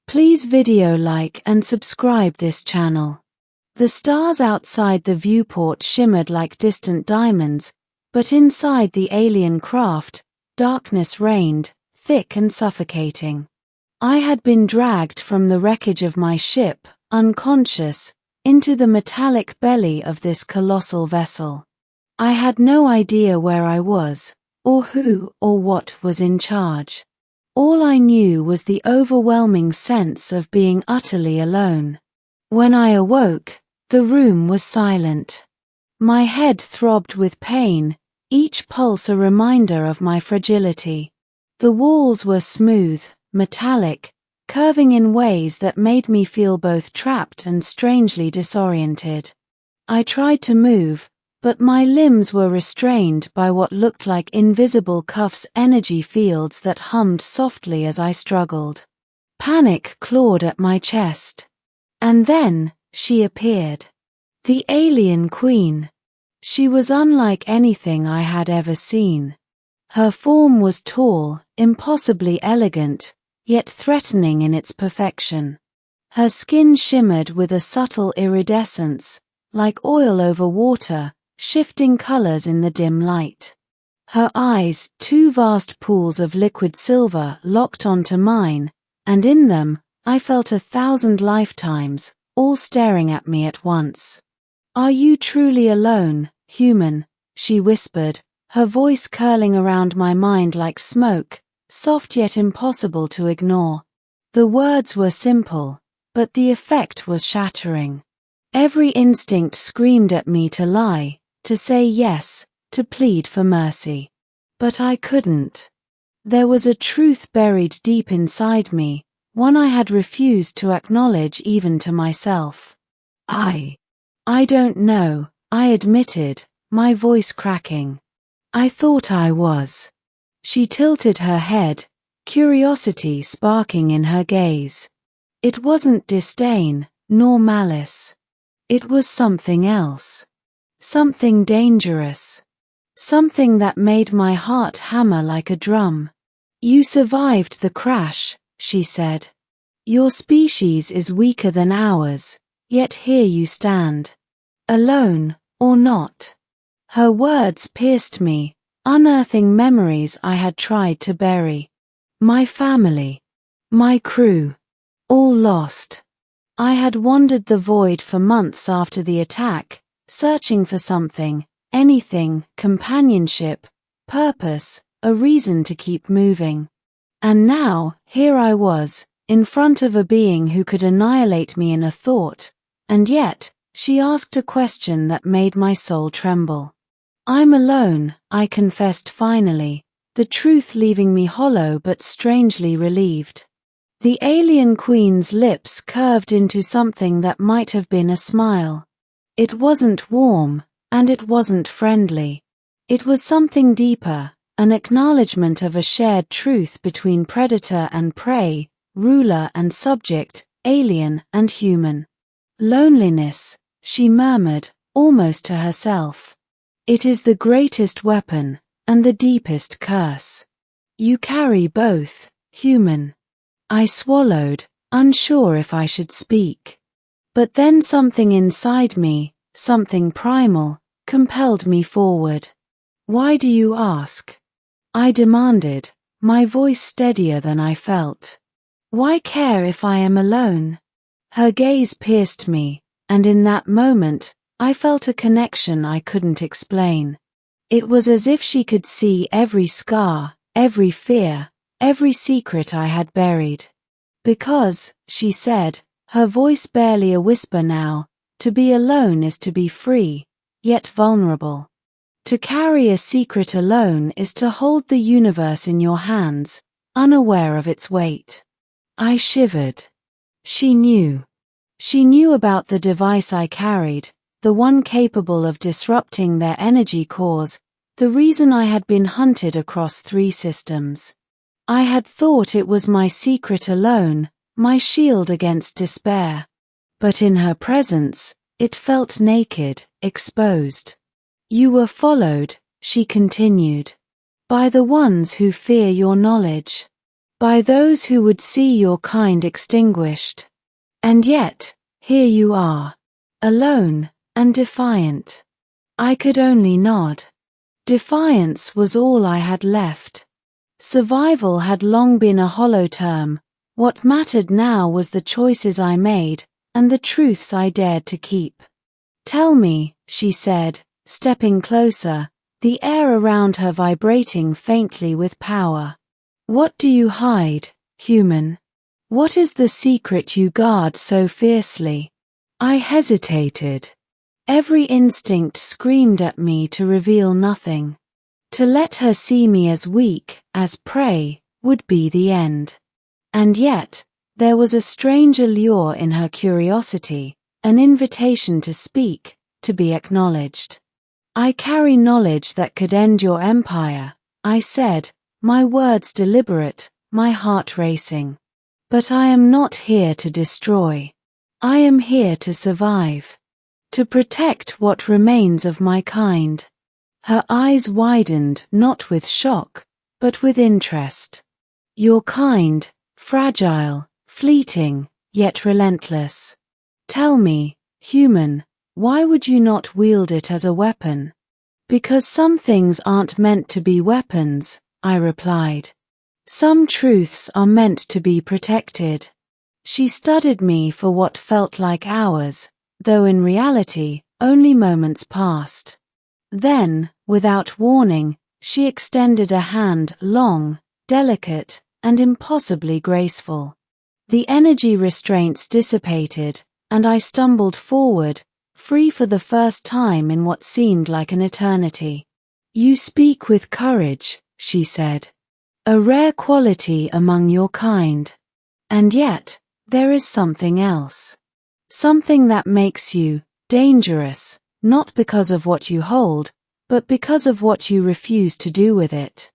Please video like and subscribe this channel. The stars outside the viewport shimmered like distant diamonds, but inside the alien craft, darkness reigned, thick and suffocating. I had been dragged from the wreckage of my ship, unconscious, into the metallic belly of this colossal vessel. I had no idea where I was, or who or what was in charge. All I knew was the overwhelming sense of being utterly alone. When I awoke, the room was silent. My head throbbed with pain, each pulse a reminder of my fragility. The walls were smooth, metallic, curving in ways that made me feel both trapped and strangely disoriented. I tried to move, but my limbs were restrained by what looked like invisible cuffs, energy fields that hummed softly as I struggled. Panic clawed at my chest. And then, she appeared. The alienqueen. She was unlike anything I had ever seen. Her form was tall, impossibly elegant, yet threatening in its perfection. Her skin shimmered with a subtle iridescence, like oil over water, shifting colors in the dim light. Her eyes, two vast pools of liquid silver, locked onto mine, and in them, I felt 1,000 lifetimes, all staring at me at once. "Are you truly alone, human?" she whispered, her voice curling around my mind like smoke, soft yet impossible to ignore. The words were simple, but the effect was shattering. Every instinct screamed at me to lie, to say yes, to plead for mercy. But I couldn't. There was a truth buried deep inside me, one I had refused to acknowledge even to myself. I don't know, I admitted, my voice cracking. I thought I was. She tilted her head, curiosity sparking in her gaze. It wasn't disdain, nor malice. It was something else. Something dangerous. Something that made my heart hammer like a drum. "You survived the crash," she said. "Your species is weaker than ours, yet here you stand. Alone, or not." Her words pierced me, unearthing memories I had tried to bury. My family. My crew. All lost. I had wandered the void for months after the attack, searching for something, anything, companionship, purpose, a reason to keep moving. And now, here I was, in front of a being who could annihilate me in a thought, and yet, she asked a question that made my soul tremble. "I'm alone," I confessed finally, the truth leaving me hollow but strangely relieved. The alienqueen's lips curved into something that might have been a smile. It wasn't warm, and it wasn't friendly. It was something deeper, an acknowledgement of a shared truth between predator and prey, ruler and subject, alien and human. "Loneliness," she murmured, almost to herself. "It is the greatest weapon, and the deepest curse. You carry both, human." I swallowed, unsure if I should speak. But then something inside me, something primal, compelled me forward. "Why do you ask?" I demanded, my voice steadier than I felt. "Why care if I am alone?" Her gaze pierced me, and in that moment, I felt a connection I couldn't explain. It was as if she could see every scar, every fear, every secret I had buried. "Because," she said, her voice barely a whisper now, "to be alone is to be free, yet vulnerable. To carry a secret alone is to hold the universe in your hands, unaware of its weight." I shivered. She knew. She knew about the device I carried, the one capable of disrupting their energy cores, the reason I had been hunted across 3 systems. I had thought it was my secret alone, my shield against despair. But in her presence, it felt naked, exposed. "You were followed," she continued, "by the ones who fear your knowledge. by those who would see your kind extinguished. And yet, here you are, alone and defiant. I could only nod. Defiance was all I had left. Survival had long been a hollow term. What mattered now was the choices I made, and the truths I dared to keep. Tell me, she said, stepping closer, the air around her vibrating faintly with power. What do you hide, human? What is the secret you guard so fiercely? I hesitated. Every instinct screamed at me to reveal nothing. To let her see me as weak, as prey, would be the end. And yet, there was a strange allure in her curiosity, an invitation to speak, to be acknowledged. I carry knowledge that could end your empire, I said, my words deliberate, my heart racing. But I am not here to destroy. I am here to survive. To protect what remains of my kind. Her eyes widened not with shock, but with interest. Your kind, fragile, fleeting, yet relentless. Tell me, human, why would you not wield it as a weapon? Because some things aren't meant to be weapons, I replied. Some truths are meant to be protected. She studied me for what felt like hours, though in reality, only moments passed. Then, without warning, she extended a hand long, delicate, and impossibly graceful. The energy restraints dissipated, and I stumbled forward, free for the first time in what seemed like an eternity. You speak with courage, she said. A rare quality among your kind. And yet, there is something else. Something that makes you dangerous, not because of what you hold, but because of what you refuse to do with it.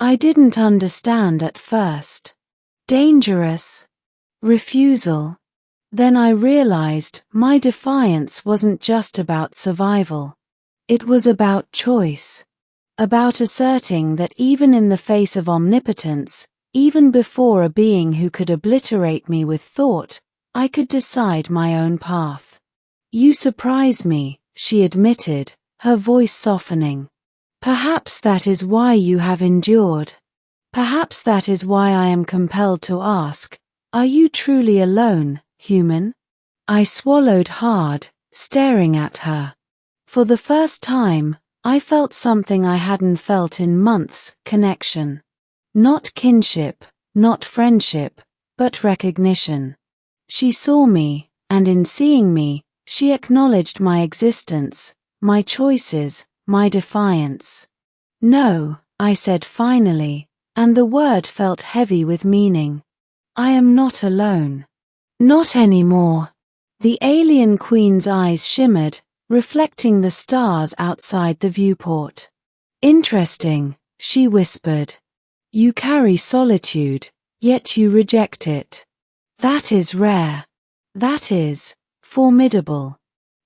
I didn't understand at first. Dangerous? Refusal. Then I realized my defiance wasn't just about survival. It was about choice. About asserting that even in the face of omnipotence, even before a being who could obliterate me with thought, I could decide my own path. You surprise me, she admitted, her voice softening. Perhaps that is why you have endured. Perhaps that is why I am compelled to ask, are you truly alone, human? I swallowed hard, staring at her. For the first time, I felt something I hadn't felt in months, connection. Not kinship, not friendship, but recognition. She saw me, and in seeing me, she acknowledged my existence, my choices, my defiance. No, I said finally, and the word felt heavy with meaning. I am not alone. Not anymore. The alienqueen's eyes shimmered, reflecting the stars outside the viewport. Interesting, she whispered. You carry solitude, yet you reject it. That is rare. That is formidable.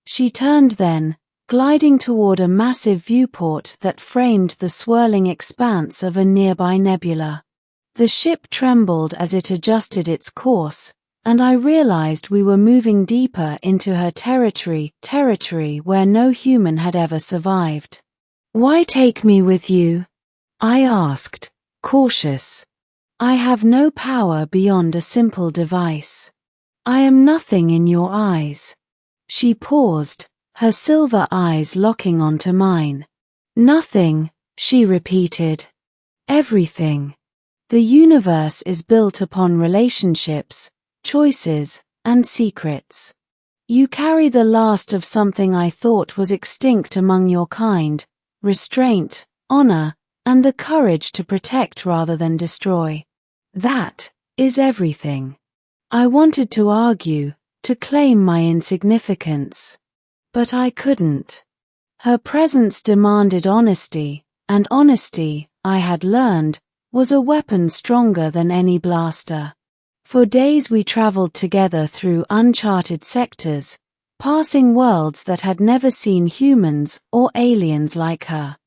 She turned then, gliding toward a massive viewport that framed the swirling expanse of a nearby nebula. The ship trembled as it adjusted its course, and I realized we were moving deeper into her territory where no human had ever survived. Why take me with you? I asked, cautious. I have no power beyond a simple device. I am nothing in your eyes. She paused, her silver eyes locking onto mine. Nothing, she repeated. Everything. The universe is built upon relationships, choices, and secrets. You carry the last of something I thought was extinct among your kind, restraint, honor, and the courage to protect rather than destroy. That is everything. I wanted to argue, to claim my insignificance. But I couldn't. Her presence demanded honesty, and honesty, I had learned, was a weapon stronger than any blaster. For days we traveled together through uncharted sectors, passing worlds that had never seen humans or aliens like her.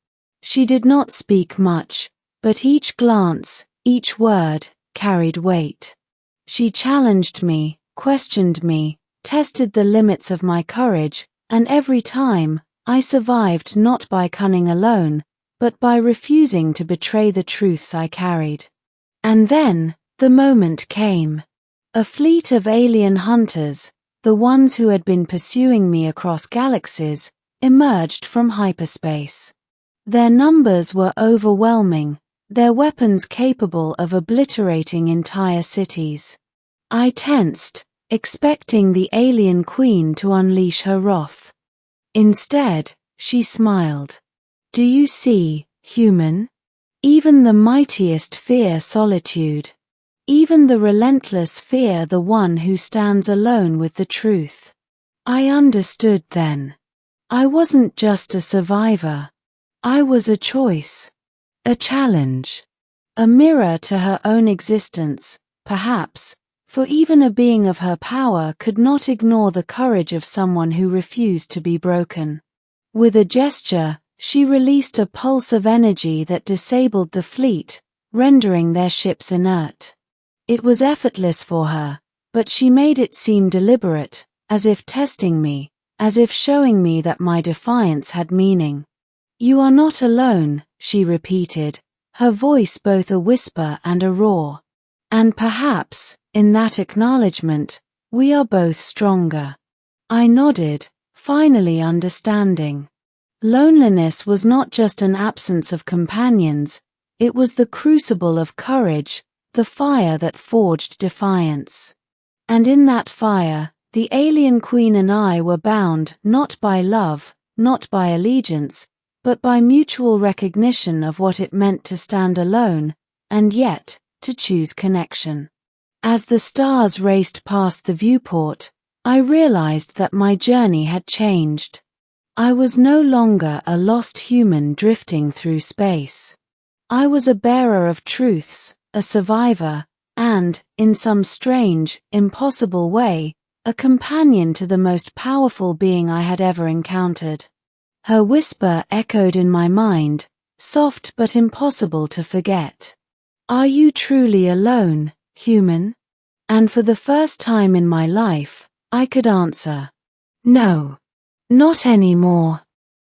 She did not speak much, but each glance, each word, carried weight. She challenged me, questioned me, tested the limits of my courage, and every time, I survived not by cunning alone, but by refusing to betray the truths I carried. And then, the moment came. A fleet of alien hunters, the ones who had been pursuing me across galaxies, emerged from hyperspace. Their numbers were overwhelming, their weapons capable of obliterating entire cities. I tensed, expecting the alienqueen to unleash her wrath. Instead, she smiled. "Do you see, human? Even the mightiest fear solitude. Even the relentless fear the one who stands alone with the truth." I understood then. I wasn't just a survivor. I was a choice. A challenge. A mirror to her own existence, perhaps, for even a being of her power could not ignore the courage of someone who refused to be broken. With a gesture, she released a pulse of energy that disabled the fleet, rendering their ships inert. It was effortless for her, but she made it seem deliberate, as if testing me, as if showing me that my defiance had meaning. "You are not alone," she repeated, her voice both a whisper and a roar. "And perhaps, in that acknowledgement, we are both stronger." I nodded, finally understanding. Loneliness was not just an absence of companions, it was the crucible of courage, the fire that forged defiance. And in that fire, the alienqueen and I were bound not by love, not by allegiance, but by mutual recognition of what it meant to stand alone, and yet, to choose connection. As the stars raced past the viewport, I realized that my journey had changed. I was no longer a lost human drifting through space. I was a bearer of truths, a survivor, and, in some strange, impossible way, a companion to the most powerful being I had ever encountered. Her whisper echoed in my mind, soft but impossible to forget. "Are you truly alone, human?" And for the first time in my life, I could answer, "No, not anymore."